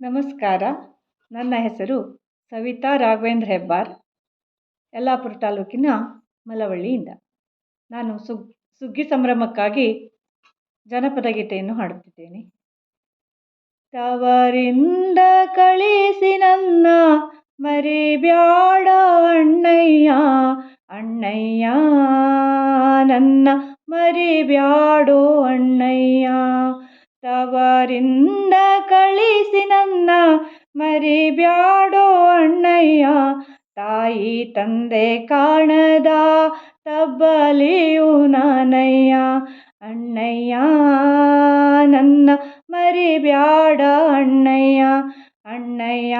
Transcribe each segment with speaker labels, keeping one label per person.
Speaker 1: ನಮಸ್ಕಾರ. ನನ್ನ ಹೆಸರು ಸವಿತಾ ರಾಘವೇಂದ್ರ ಹೆಬ್ಬಾರ್, ಯಲ್ಲಾಪುರ ತಾಲೂಕಿನ ಮಲವಳ್ಳಿಯಿಂದ. ನಾನು ಸುಗ್ಗಿ ಸಂಭ್ರಮಕ್ಕಾಗಿ ಜನಪದ ಗೀತೆಯನ್ನು ಹಾಡುತ್ತಿದ್ದೇನೆ. ತವರಿಂದ ಕಳಿಸಿ ನನ್ನ ಮರಿಬ್ಯಾಡ ಅಣ್ಣಯ್ಯ, ಅಣ್ಣಯ್ಯ ನನ್ನ ಮರಿಬ್ಯಾಡೋ ಅಣ್ಣಯ್ಯ. ತವರಿಂದ ಕಳಿಸಿ ನನ್ನ ಮರಿಬ್ಯಾಡೋ ಅಣ್ಣಯ್ಯ, ತಾಯಿ ತಂದೆ ಕಾಣದ ತಬ್ಬಲಿಯು ನಾನಯ್ಯ. ಅಣ್ಣಯ್ಯ ನನ್ನ ಮರಿಬ್ಯಾಡ ಅಣ್ಣಯ್ಯ, ಅಣ್ಣಯ್ಯ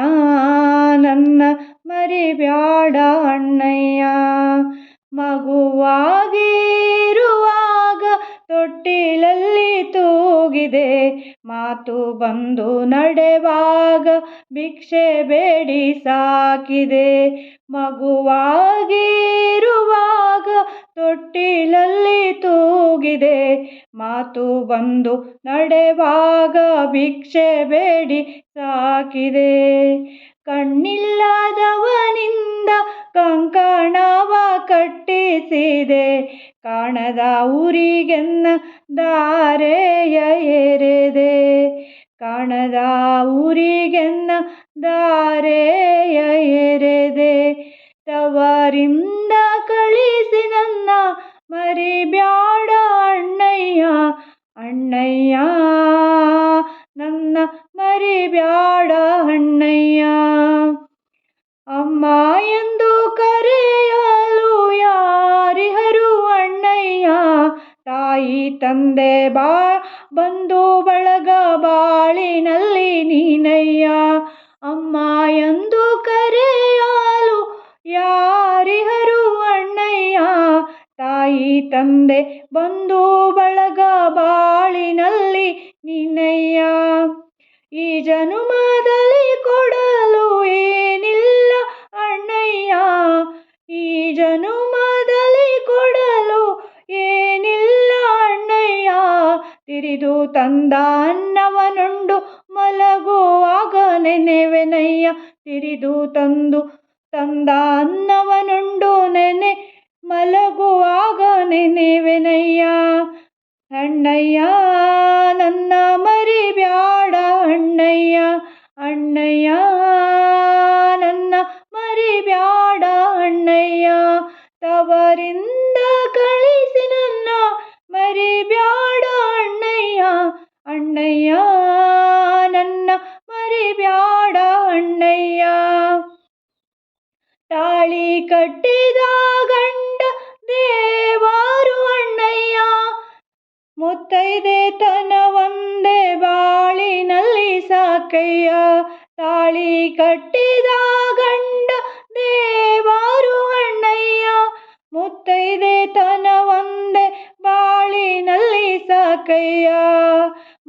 Speaker 1: ನನ್ನ ಮರಿಬ್ಯಾಡ ಅಣ್ಣಯ್ಯ. ಮಗುವಾಗಿರುವಾಗ ತೊಟ್ಟಿಲಲ್ಲಿ ತೂಗಿದೆ, ಮಾತು ಬಂದು ನಡೆವಾಗ ಭಿಕ್ಷೆ ಬೇಡಿ ಸಾಕಿದೆ. ಮಗುವಾಗಿರುವಾಗ ತೊಟ್ಟಿಲಲ್ಲಿ ತೂಗಿದೆ, ಮಾತು ಬಂದು ನಡೆವಾಗ ಭಿಕ್ಷೆ ಬೇಡಿ ಸಾಕಿದೆ. ಕಣ್ಣಿಲ್ಲದವನಿಂದ ಕಂಕಣವ ಕಟ್ಟಿಸಿದೆ, ಕಾಣದ ಊರಿಗೆನ್ನ ದಾರೆಯ ಎರೆದೆ. ಕಾಣದ ಊರಿಗೆನ್ನ ದಾರೆಯ ಎರೆದೆ. ತವರಿಂದ ಕಳಿಸಿ ನನ್ನ ಮರಿಬ್ಯಾಡ ಅಣ್ಣಯ್ಯ, ಅಣ್ಣಯ್ಯ ನನ್ನ ಮರಿಬ್ಯಾಡ ಅಣ್ಣಯ್ಯ. ಅಮ್ಮ ಎಂದು ಕರೆಯಲು ಯಾರಿಹರು ಅಣ್ಣಯ್ಯ, ತಾಯಿ ತಂದೆ ಬಂಧು ಬಳಗ ಬಾಳಿನಲ್ಲಿ ನೀನಯ್ಯ. ಅಮ್ಮ ಎಂದು ಕರೆಯಲು ಯಾರಿಹರು ಅಣ್ಣಯ್ಯ, ತಾಯಿ ತಂದೆ ಬಂಧು ಬಳಗ ಬಾಳಿನಲ್ಲಿ ನೀನಯ್ಯ. ಈ ಜನುಮದಲ್ಲಿ ಕೊಡಲು ಏನಿಲ್ಲ ಅಣ್ಣಯ್ಯ, ಈ ಜನುಮದಲ್ಲಿ ಕೊಡಲು ಏನಿಲ್ಲ ಅಣ್ಣಯ್ಯ. ತಿರಿದು ತಂದ ಅನ್ನವನುಂಡು ಮಲಗುವಾಗ ನೆನೆವೆನಯ್ಯ, ತಿರಿದು ತಂದ ಅನ್ನವನುಂಡು ಮಲಗುವಾಗ ನೆನೆವೆನಯ್ಯ. ಅಣ್ಣಯ್ಯ ನನ್ನ ಮರಿಬ್ಯಾಡ ಅಣ್ಣಯ್ಯ, ಅಣ್ಣಯ್ಯ ನನ್ನ ಮರಿಬ್ಯಾಡ ಅಣ್ಣಯ್ಯ. ತವರಿಂದ ಕಳಿಸಿ ನನ್ನ ಮರಿಬ್ಯಾಡ ಅಣ್ಣಯ್ಯ, ಅಣ್ಣಯ್ಯ ನನ್ನ ಮರಿಬ್ಯಾಡ ಅಣ್ಣಯ್ಯ. ತಾಳಿ ಕಟ್ಟಿದ ಗಂಡ ದೇವರು ಅಣ್ಣಯ್ಯ, ಮುತ್ತೈದೆ ತನವೊಂದೇ ಬಾಳಿನಲ್ಲಿ ಸಾಕಯ್ಯ. ತಾಳಿ ಕಟ್ಟಿದ ಗಂಡ ದೇವರು ಅಣ್ಣಯ್ಯ, ಮುತ್ತೈದೆ ತನವೊಂದೇ ಬಾಳಿನಲ್ಲಿ ಸಾಕಯ್ಯ.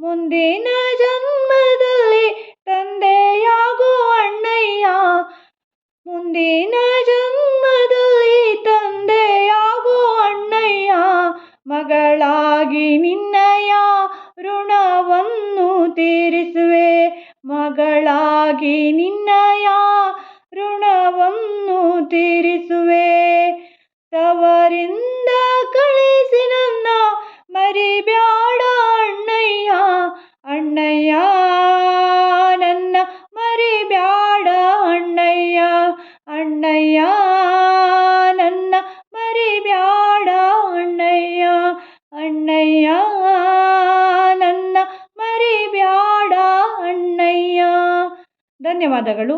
Speaker 1: ಮುಂದಿನ ಜನ್ಮದಲ್ಲಿ ತಂದೆಯಾಗೋ ಅಣ್ಣಯ್ಯ, ಮುಂದಿನ ಜನ್ಮದಲ್ಲಿ ತಂದೆಯಾಗೋ ಅಣ್ಣಯ್ಯ. ಮಗಳಾಗಿ ನಿನ್ನಯ ಋಣವನ್ನು ತೀರಿಸುವೆ, ಮಗಳಾಗಿ ನಿನ್ನಯ ಋಣವನ್ನು ತೀರಿಸುವೆ. ತವರಿಂದ ಕಳಿಸಿ ನನ್ನ ಮರಿಬ್ಯಾಡ ಅಣ್ಣಯ್ಯ, ಅಣ್ಣಯ್ಯ ನನ್ನ ಮರಿಬ್ಯಾಡ ಅಣ್ಣಯ್ಯ, ಅಣ್ಣಯ್ಯ ನನ್ನ ಮರಿಬ್ಯಾಡ ಅಣ್ಣಯ್ಯ, ಅಣ್ಣಯ್ಯ ನನ್ನ ಮರಿಬ್ಯಾಡ ಅಣ್ಣಯ್ಯ. ಧನ್ಯವಾದಗಳು.